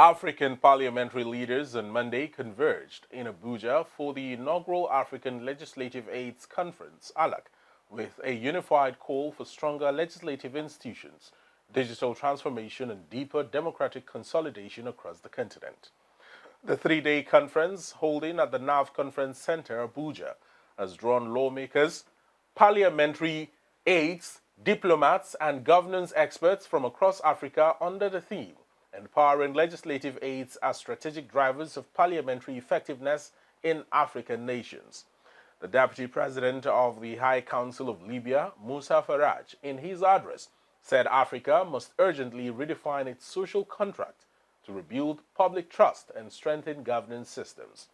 African parliamentary leaders on Monday converged in Abuja for the inaugural African Legislative Aids Conference, ALAC, with a unified call for stronger legislative institutions, digital transformation, and deeper democratic consolidation across the continent. The three-day conference, holding at the NAV Conference Center, Abuja, has drawn lawmakers, parliamentary aides, diplomats, and governance experts from across Africa under the theme Empowering Legislative Aids as Strategic Drivers of Parliamentary Effectiveness in African Nations. The Deputy President of the High Council of Libya, Musa Faraj, in his address, said Africa must urgently redefine its social contract to rebuild public trust and strengthen governance systems.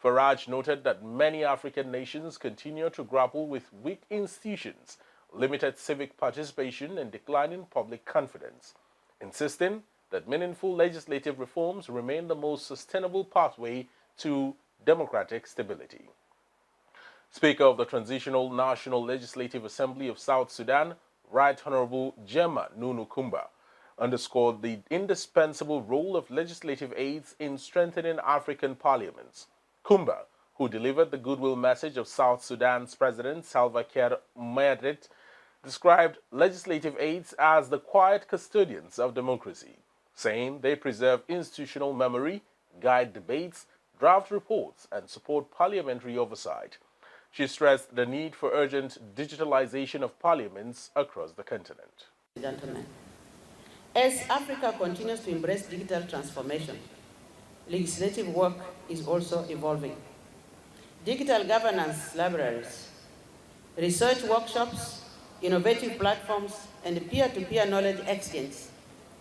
Faraj noted that many African nations continue to grapple with weak institutions, limited civic participation, and declining public confidence, insisting that meaningful legislative reforms remain the most sustainable pathway to democratic stability. Speaker of the Transitional National Legislative Assembly of South Sudan, Right Honorable Gemma Nunu Kumba, underscored the indispensable role of legislative aids in strengthening African parliaments. Kumba, who delivered the goodwill message of South Sudan's President Salva Kiir Mayardit, described legislative aids as the quiet custodians of democracy, saying they preserve institutional memory, guide debates, draft reports, and support parliamentary oversight. She stressed the need for urgent digitalization of parliaments across the continent. Gentlemen, as Africa continues to embrace digital transformation, legislative work is also evolving. Digital governance libraries, research workshops, innovative platforms, and peer-to-peer knowledge exchange,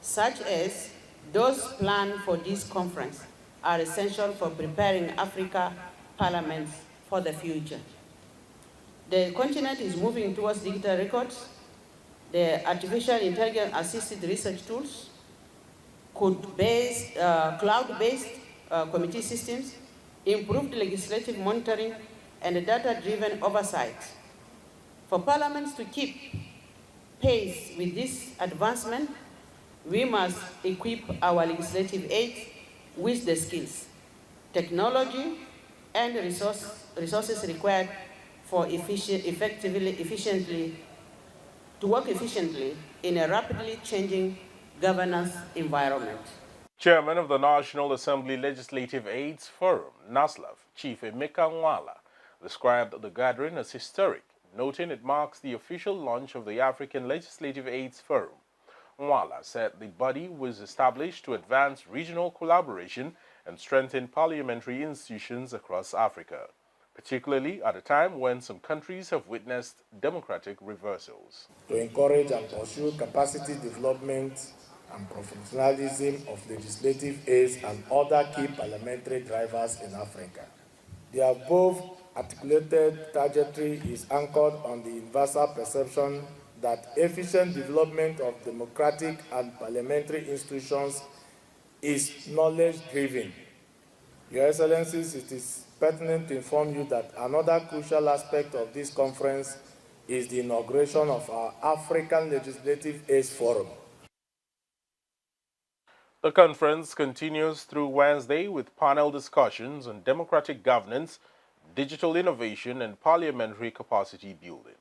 such as those planned for this conference, are essential for preparing Africa parliaments for the future. The continent is moving towards digital records. The artificial intelligence-assisted research tools, cloud-based committee systems, improved legislative monitoring, and data-driven oversight. For parliaments to keep pace with this advancement, we must equip our legislative aids with the skills, technology, and resources required for to work efficiently in a rapidly changing governance environment. Chairman of the National Assembly Legislative Aids Forum, NASLAF, Chief Emeka Nwala, described the gathering as historic, noting it marks the official launch of the African Legislative Aids Forum. Nwala said the body was established to advance regional collaboration and strengthen parliamentary institutions across Africa, particularly at a time when some countries have witnessed democratic reversals. To encourage and pursue capacity development and professionalism of legislative aids and other key parliamentary drivers in Africa. The above articulated trajectory is anchored on the universal perception that efficient development of democratic and parliamentary institutions is knowledge-driven. Your Excellencies, it is pertinent to inform you that another crucial aspect of this conference is the inauguration of our African Legislative Aids Forum. The conference continues through Wednesday with panel discussions on democratic governance, digital innovation, and parliamentary capacity building.